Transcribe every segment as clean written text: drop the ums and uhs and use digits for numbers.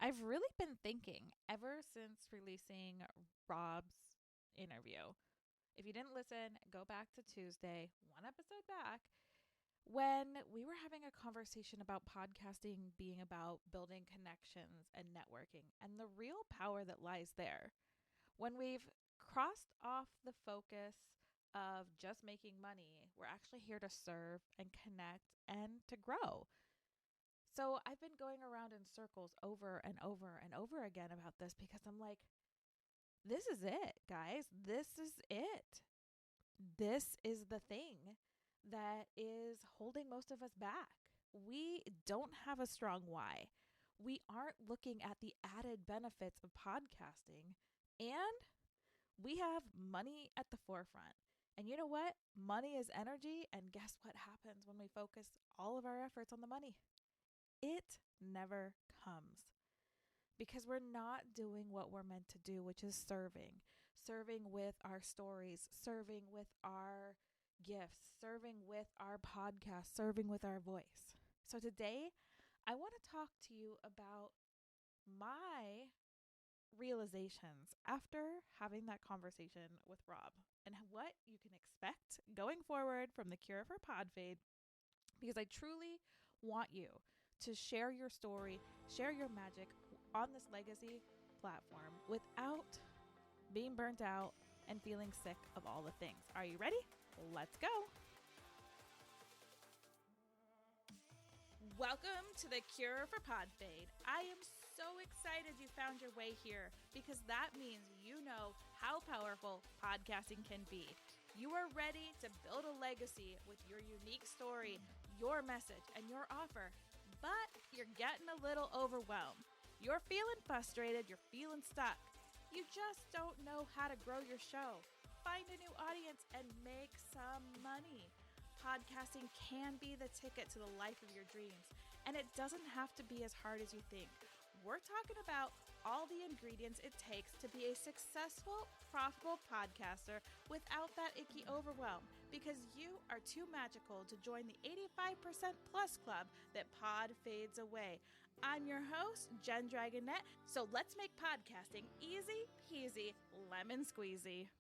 I've really been thinking ever since releasing Rob's interview. If you didn't listen, go back to Tuesday, one episode back, when we were having a conversation about podcasting being about building connections and networking and the real power that lies there. When we've crossed off the focus of just making money, we're actually here to serve and connect and to grow. So I've been going around in circles over and over and over again about this because I'm like, this is it, guys. This is it. This is the thing that is holding most of us back. We don't have a strong why. We aren't looking at the added benefits of podcasting, and we have money at the forefront. And you know what? Money is energy. And guess what happens when we focus all of our efforts on the money? It never comes because we're not doing what we're meant to do, which is serving with our stories, serving with our gifts, serving with our podcast, serving with our voice. So today, I want to talk to you about my realizations after having that conversation with Rob and what you can expect going forward from the Cure for Pod Fade, because I truly want you to share your story, share your magic on this legacy platform without being burnt out and feeling sick of all the things. Are you ready? Let's go. Welcome to the Cure for Pod Fade. I am so excited you found your way here because that means you know how powerful podcasting can be. You are ready to build a legacy with your unique story, your message, and your offer, but you're getting a little overwhelmed. You're feeling frustrated, you're feeling stuck. You just don't know how to grow your show, find a new audience, and make some money. Podcasting can be the ticket to the life of your dreams, and it doesn't have to be as hard as you think. We're talking about all the ingredients it takes to be a successful, profitable podcaster without that icky overwhelm, because you are too magical to join the 85% plus club that pod fades away. I'm your host, Jen Dragonette, so let's make podcasting easy peasy lemon squeezy.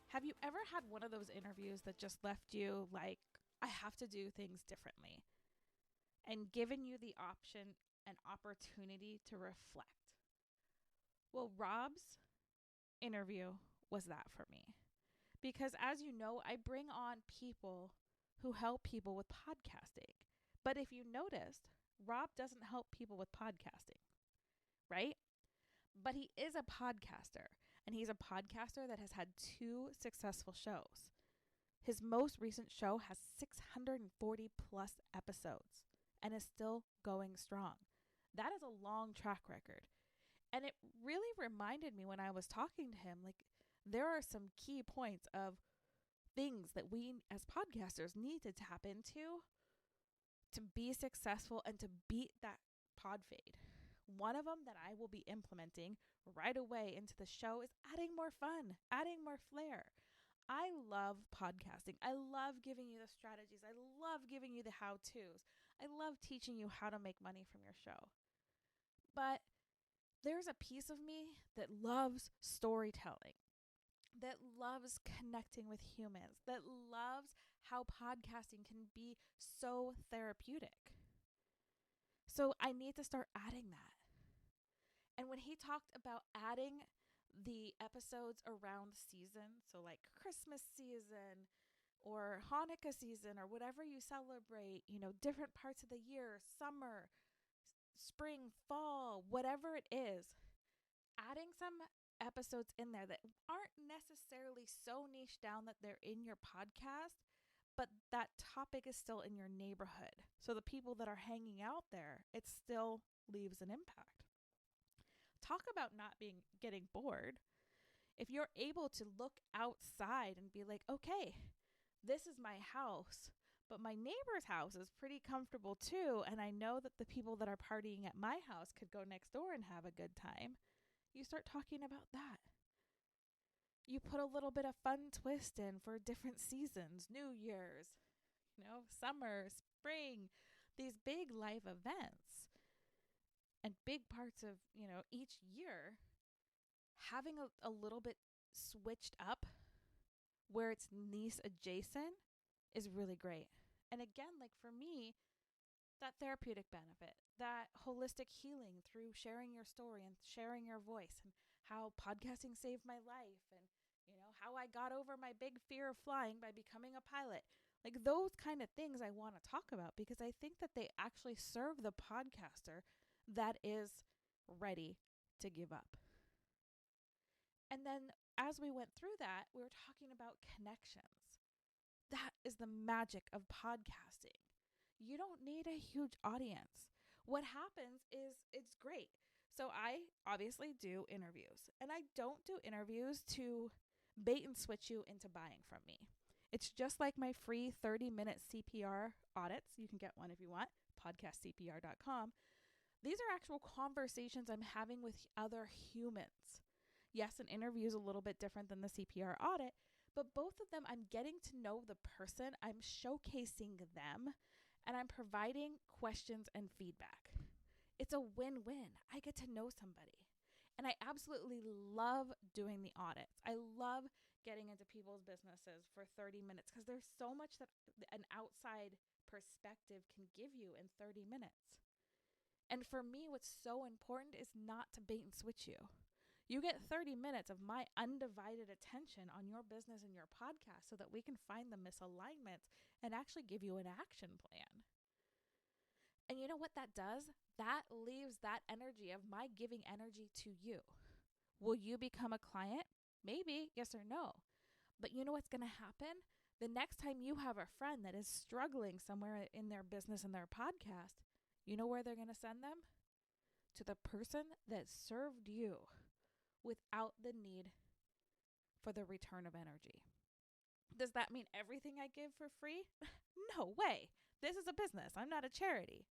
Have you ever had one of those interviews that just left you like, I have to do things differently, and given you the option and opportunity to reflect? Well, Rob's interview was that for me. Because as you know, I bring on people who help people with podcasting. But if you noticed, Rob doesn't help people with podcasting, right? But he is a podcaster, and he's a podcaster that has had 2 successful shows. His most recent show has 640 plus episodes and is still going strong. That is a long track record. And it really reminded me when I was talking to him, like, there are some key points of things that we as podcasters need to tap into to be successful and to beat that pod fade. One of them that I will be implementing right away into the show is adding more fun, adding more flair. I love podcasting. I love giving you the strategies. I love giving you the how-tos. I love teaching you how to make money from your show. But there's a piece of me that loves storytelling, that loves connecting with humans, that loves how podcasting can be so therapeutic. So I need to start adding that. And when he talked about adding the episodes around season, so like Christmas season or Hanukkah season or whatever you celebrate, different parts of the year, summer, spring, fall, whatever it is, adding some episodes in there that aren't necessarily so niche down that they're in your podcast, but that topic is still in your neighborhood. So the people that are hanging out there, it still leaves an impact. Talk about not getting bored. If you're able to look outside and be like, okay, this is my house, but my neighbor's house is pretty comfortable too, and I know that the people that are partying at my house could go next door and have a good time. You start talking about that. You put a little bit of fun twist in for different seasons, New Year's, summer, spring, these big life events. And big parts of, each year, having a little bit switched up where it's niche adjacent is really great. And again, like for me, that therapeutic benefit, that holistic healing through sharing your story and sharing your voice, and how podcasting saved my life, and how I got over my big fear of flying by becoming a pilot. Like those kind of things I want to talk about because I think that they actually serve the podcaster that is ready to give up. And then as we went through that, we were talking about connections. That is the magic of podcasting. You don't need a huge audience. What happens is it's great. So I obviously do interviews, and I don't do interviews to bait and switch you into buying from me. It's just like my free 30-minute CPR audits. You can get one if you want, podcastcpr.com. These are actual conversations I'm having with other humans. Yes, an interview is a little bit different than the CPR audit, but both of them, I'm getting to know the person, I'm showcasing them, and I'm providing questions and feedback. It's a win-win. I get to know somebody. And I absolutely love doing the audits. I love getting into people's businesses for 30 minutes because there's so much that an outside perspective can give you in 30 minutes. And for me, what's so important is not to bait and switch you. You get 30 minutes of my undivided attention on your business and your podcast so that we can find the misalignments and actually give you an action plan. And you know what that does? That leaves that energy of my giving energy to you. Will you become a client? Maybe, yes or no. But you know what's going to happen? The next time you have a friend that is struggling somewhere in their business and their podcast, you know where they're going to send them? To the person that served you without the need for the return of energy. Does that mean everything I give for free? No way. This is a business. I'm not a charity.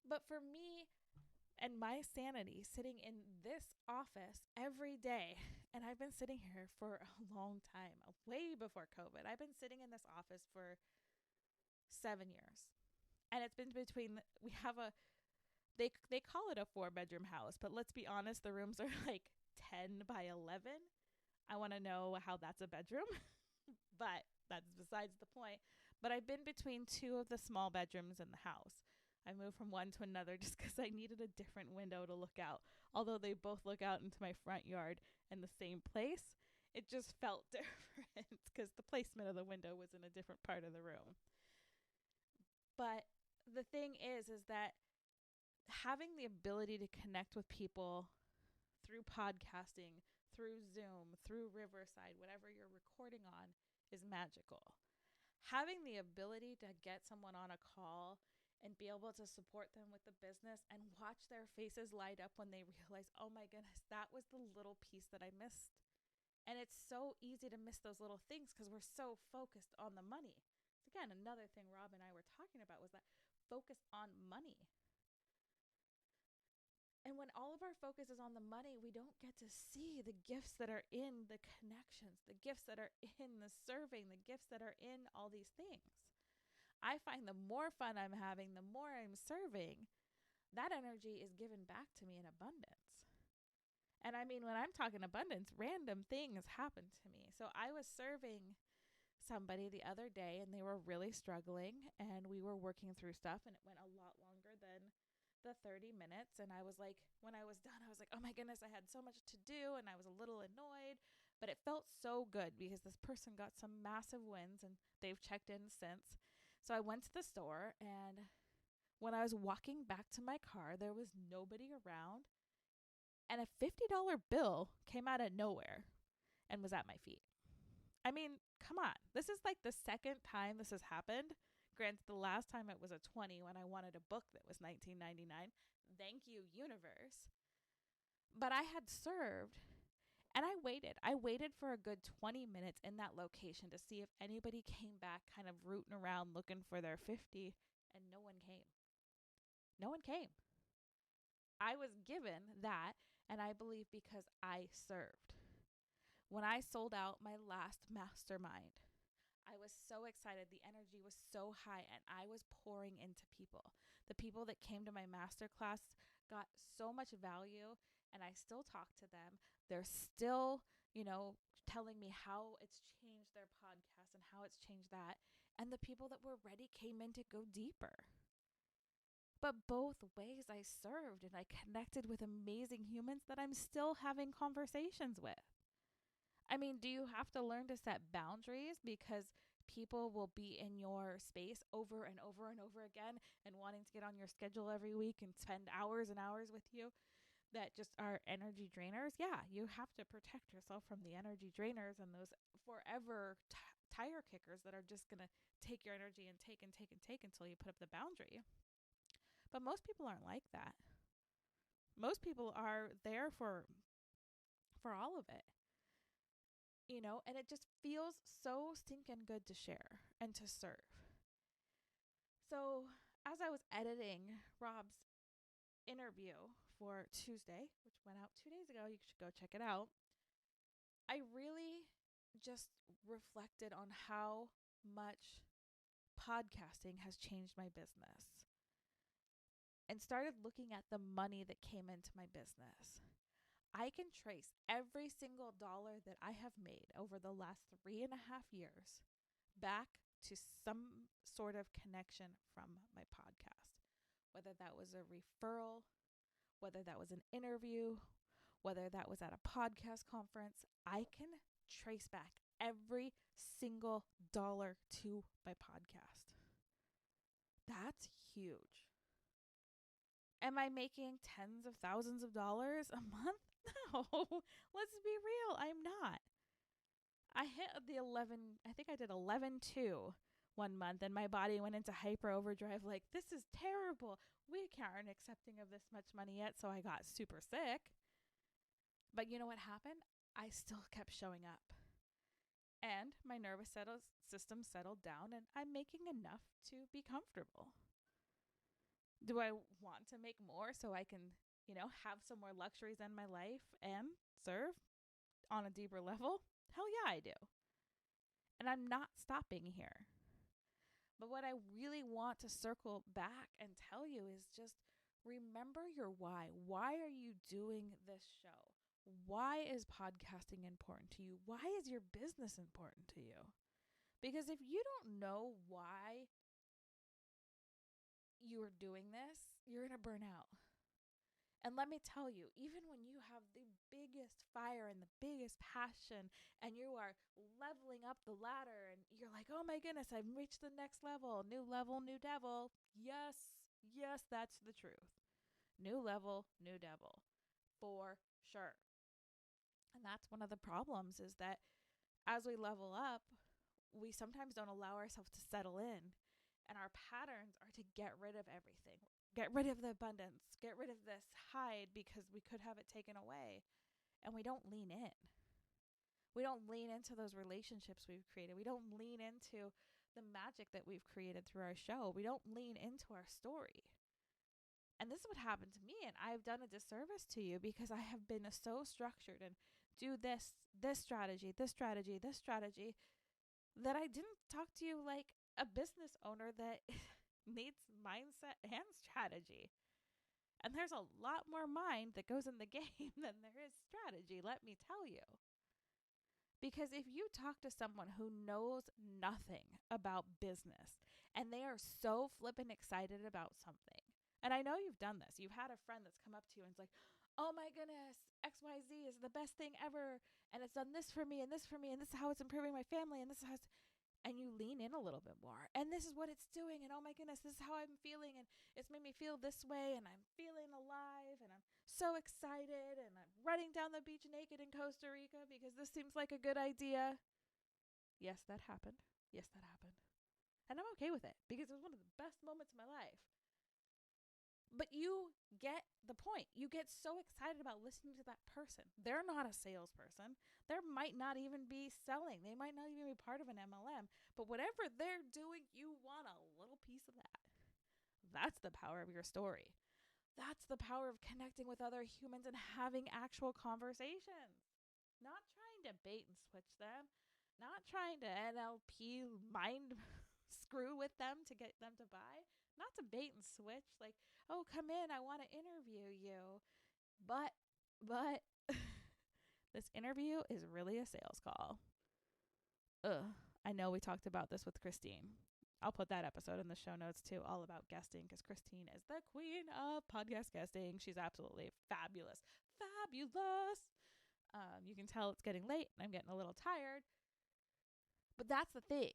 But for me and my sanity, sitting in this office every day, and I've been sitting here for a long time, way before COVID. I've been sitting in this office for 7 years. And it's been they call it a 4-bedroom house, but let's be honest, the rooms are like 10 by 11. I want to know how that's a bedroom, but that's besides the point. But I've been between 2 of the small bedrooms in the house. I moved from one to another just because I needed a different window to look out. Although they both look out into my front yard in the same place, it just felt different because the placement of the window was in a different part of the room. But the thing is that having the ability to connect with people through podcasting, through Zoom, through Riverside, whatever you're recording on, is magical. Having the ability to get someone on a call and be able to support them with the business and watch their faces light up when they realize, oh my goodness, that was the little piece that I missed. And it's so easy to miss those little things because we're so focused on the money. Again, another thing Rob and I were talking about was that focus on money. And when all of our focus is on the money, we don't get to see the gifts that are in the connections, the gifts that are in the serving, the gifts that are in all these things. I find the more fun I'm having, the more I'm serving, that energy is given back to me in abundance. And I mean, when I'm talking abundance, random things happen to me. So I was serving somebody the other day and they were really struggling and we were working through stuff and it went a lot longer than the 30 minutes. And I was like, when I was done, I was like, oh my goodness, I had so much to do and I was a little annoyed, but it felt so good because this person got some massive wins and they've checked in since. So I went to the store, and when I was walking back to my car, there was nobody around, and a $50 bill came out of nowhere and was at my feet. I mean, come on. This is like the second time this has happened. Granted, the last time it was a 20 when I wanted a book that was $19.99. Thank you, universe. But I had served. And I waited. I waited for a good 20 minutes in that location to see if anybody came back kind of rooting around looking for their 50, and no one came. No one came. I was given that, and I believe because I served. When I sold out my last mastermind, I was so excited. The energy was so high, and I was pouring into people. The people that came to my masterclass got so much value, and I still talk to them. They're still, telling me how it's changed their podcast and how it's changed that. And the people that were ready came in to go deeper. But both ways I served and I connected with amazing humans that I'm still having conversations with. I mean, do you have to learn to set boundaries because people will be in your space over and over and over again and wanting to get on your schedule every week and spend hours and hours with you that just are energy drainers? Yeah, you have to protect yourself from the energy drainers and those forever tire kickers that are just going to take your energy and take and take and take until you put up the boundary. But most people aren't like that. Most people are there for all of it. And it just feels so stinking good to share and to serve. So as I was editing Rob's interview for Tuesday, which went out 2 days ago, you should go check it out, I really just reflected on how much podcasting has changed my business and started looking at the money that came into my business. I can trace every single dollar that I have made over the last 3.5 years back to some sort of connection from my podcast. Whether that was a referral, whether that was an interview, whether that was at a podcast conference, I can trace back every single dollar to my podcast. That's huge. Am I making tens of thousands of dollars a month? No, let's be real. I'm not. I hit I think I did 11.2 one month, and my body went into hyper overdrive like, this is terrible. We aren't accepting of this much money yet, so I got super sick. But you know what happened? I still kept showing up. And my nervous system settled down, and I'm making enough to be comfortable. Do I want to make more so I can, have some more luxuries in my life and serve on a deeper level? Hell yeah, I do. And I'm not stopping here. But what I really want to circle back and tell you is just remember your why. Why are you doing this show? Why is podcasting important to you? Why is your business important to you? Because if you don't know why you are doing this, you're going to burn out. And let me tell you, even when you have the biggest fire and the biggest passion and you are leveling up the ladder and you're like, oh my goodness, I've reached the next level, new devil. Yes, that's the truth. New level, new devil, for sure. And that's one of the problems is that as we level up, we sometimes don't allow ourselves to settle in. And our patterns are to get rid of everything. Get rid of the abundance. Get rid of this. Hide because we could have it taken away. And we don't lean in. We don't lean into those relationships we've created. We don't lean into the magic that we've created through our show. We don't lean into our story. And this is what happened to me. And I've done a disservice to you because I have been so structured and do this strategy, that I didn't talk to you like a business owner that needs mindset and strategy. And there's a lot more mind that goes in the game than there is strategy, let me tell you. Because if you talk to someone who knows nothing about business and they are so flippin' excited about something, and I know you've done this. You've had a friend that's come up to you and it's like, oh my goodness, XYZ is the best thing ever. And it's done this for me and this for me. And this is how it's improving my family. And this is how and you lean in a little bit more. And this is what it's doing. And oh my goodness, this is how I'm feeling. And it's made me feel this way. And I'm feeling alive. And I'm so excited. And I'm running down the beach naked in Costa Rica because this seems like a good idea. Yes, that happened. And I'm okay with it because it was one of the best moments of my life. But you get the point. You get so excited about listening to that person. They're not a salesperson. They might not even be selling. They might not even be part of an MLM. But whatever they're doing, you want a little piece of that. That's the power of your story. That's the power of connecting with other humans and having actual conversations. Not trying to bait and switch them. Not trying to NLP mind screw with them to get them to buy. not to bait and switch, like, oh, come in, I want to interview you. But this interview is really a sales call. Ugh. I know we talked about this with Christine. I'll put that episode in the show notes too, all about guesting, because Christine is the queen of podcast guesting. She's absolutely fabulous. Fabulous. You can tell it's getting late and I'm getting a little tired. But that's the thing,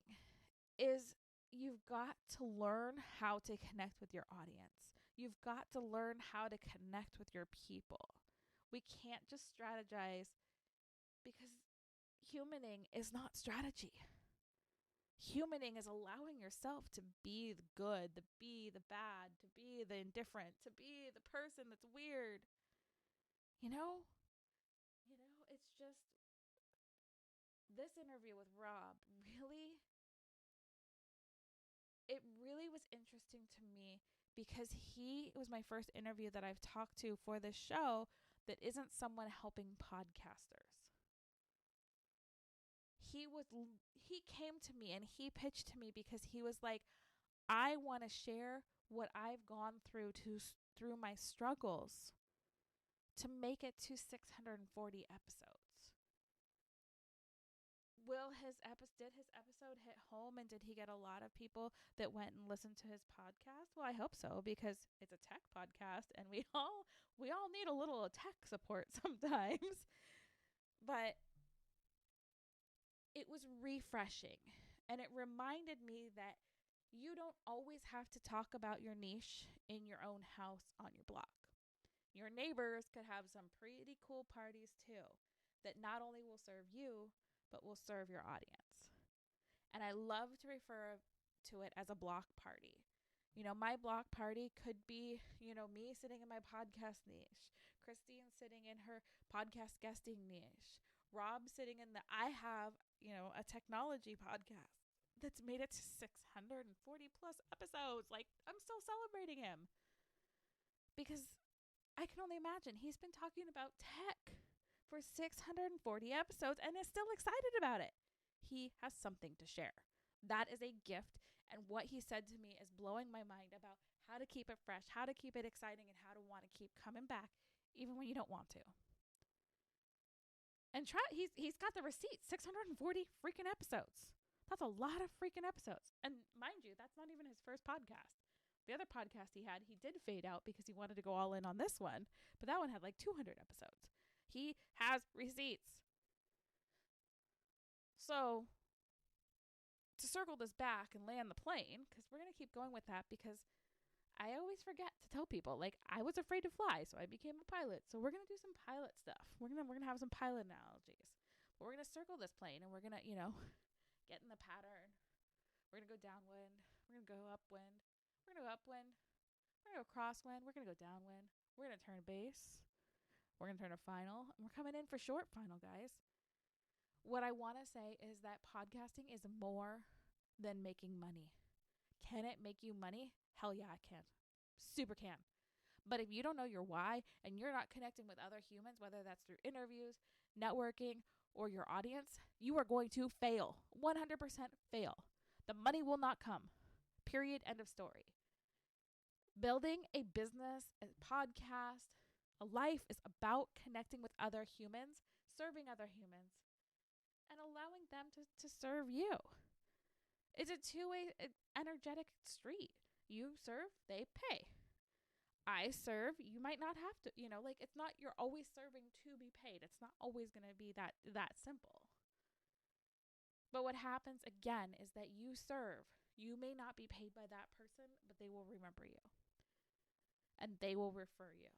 is you've got to learn how to connect with your audience. You've got to learn how to connect with your people. We can't just strategize, because humaning is not strategy. Humaning is allowing yourself to be the good, to be the bad, to be the indifferent, to be the person that's weird. You know, it's just, this interview with Rob really was interesting to me, because it was my first interview that I've talked to for this show that isn't someone helping podcasters. He came to me and he pitched to me because he was like, I want to share what I've gone through through my struggles to make it to 640 episodes. Did his episode hit home, and did he get a lot of people that went and listened to his podcast? Well, I hope so, because it's a tech podcast and we all need a little tech support sometimes. But it was refreshing, and it reminded me that you don't always have to talk about your niche in your own house on your block. Your neighbors could have some pretty cool parties too, that not only will serve you, but will serve your audience. And I love to refer to it as a block party. My block party could be, me sitting in my podcast niche, Christine sitting in her podcast guesting niche, Rob sitting in I have, a technology podcast that's made it to 640 plus episodes. Like, I'm still celebrating him, because I can only imagine he's been talking about tech for 640 episodes and is still excited about it. He has something to share. That is a gift. And what he said to me is blowing my mind about how to keep it fresh, how to keep it exciting, and how to want to keep coming back even when you don't want to. And he's got the receipts, 640 freaking episodes. That's a lot of freaking episodes. And mind you, that's not even his first podcast. The other podcast he did fade out because he wanted to go all in on this one. But that one had like 200 episodes. He has receipts. So, to circle this back and land the plane, because we're going to keep going with that, because I always forget to tell people, like, I was afraid to fly, so I became a pilot. So we're going to do some pilot stuff. We're going to have some pilot analogies. But we're going to circle this plane, and we're going to, get in the pattern. We're going to go downwind. We're going to go upwind. We're going to go upwind. We're going to go crosswind. We're going to go downwind. We're going to turn a base. We're going to turn a final. And we're coming in for short final, guys. What I want to say is that podcasting is more than making money. Can it make you money? Hell yeah, it can. Super can. But if you don't know your why and you're not connecting with other humans, whether that's through interviews, networking, or your audience, you are going to fail. 100% fail. The money will not come. Period. End of story. Building a business, a podcast, a life is about connecting with other humans, serving other humans, and allowing them to serve you. It's a two-way energetic street. You serve, they pay. I serve, you might not have to, it's not, you're always serving to be paid. It's not always going to be that simple. But what happens again is that you serve. You may not be paid by that person, but they will remember you. And they will refer you.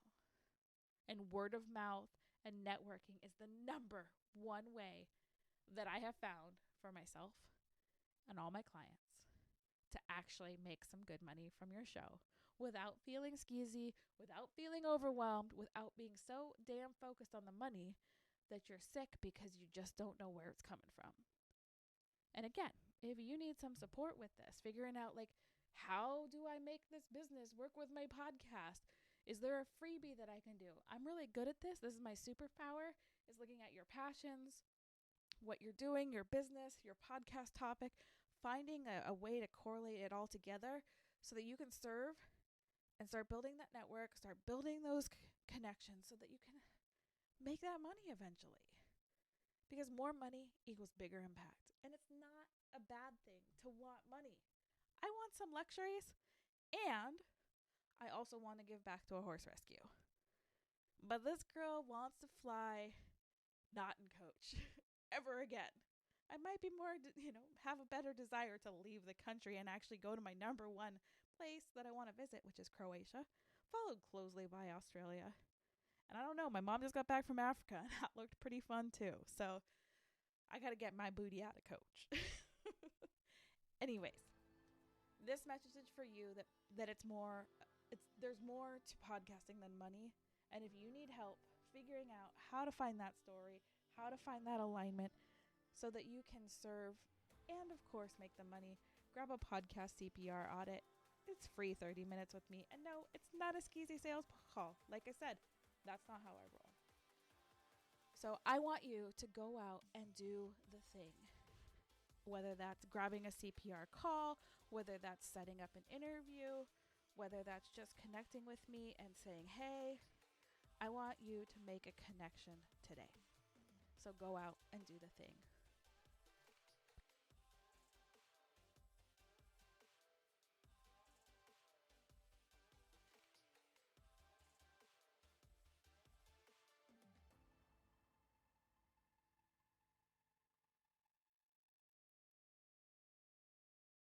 And word of mouth and networking is the number one way that I have found for myself and all my clients to actually make some good money from your show without feeling skeezy, without feeling overwhelmed, without being so damn focused on the money that you're sick because you just don't know where it's coming from. And again, if you need some support with this, figuring out like, how do I make this business work with my podcast? Is there a freebie that I can do? I'm really good at this. This is my superpower, is looking at your passions, what you're doing, your business, your podcast topic, finding a way to correlate it all together so that you can serve and start building that network, start building those connections so that you can make that money eventually. Because more money equals bigger impact. And it's not a bad thing to want money. I want some luxuries, and I also want to give back to a horse rescue. But this girl wants to fly not in coach ever again. I might be more, have a better desire to leave the country and actually go to my number one place that I want to visit, which is Croatia, followed closely by Australia. And I don't know, my mom just got back from Africa, and that looked pretty fun too. So I got to get my booty out of coach. Anyways, this message is for you that there's more to podcasting than money. And if you need help figuring out how to find that story, how to find that alignment so that you can serve and, of course, make the money, grab a podcast CPR audit. It's free 30 minutes with me. And no, it's not a skeezy sales call. Like I said, that's not how I roll. So I want you to go out and do the thing. Whether that's grabbing a CPR call, whether that's setting up an interview, whether that's just connecting with me and saying, hey, I want you to make a connection today. So go out and do the thing.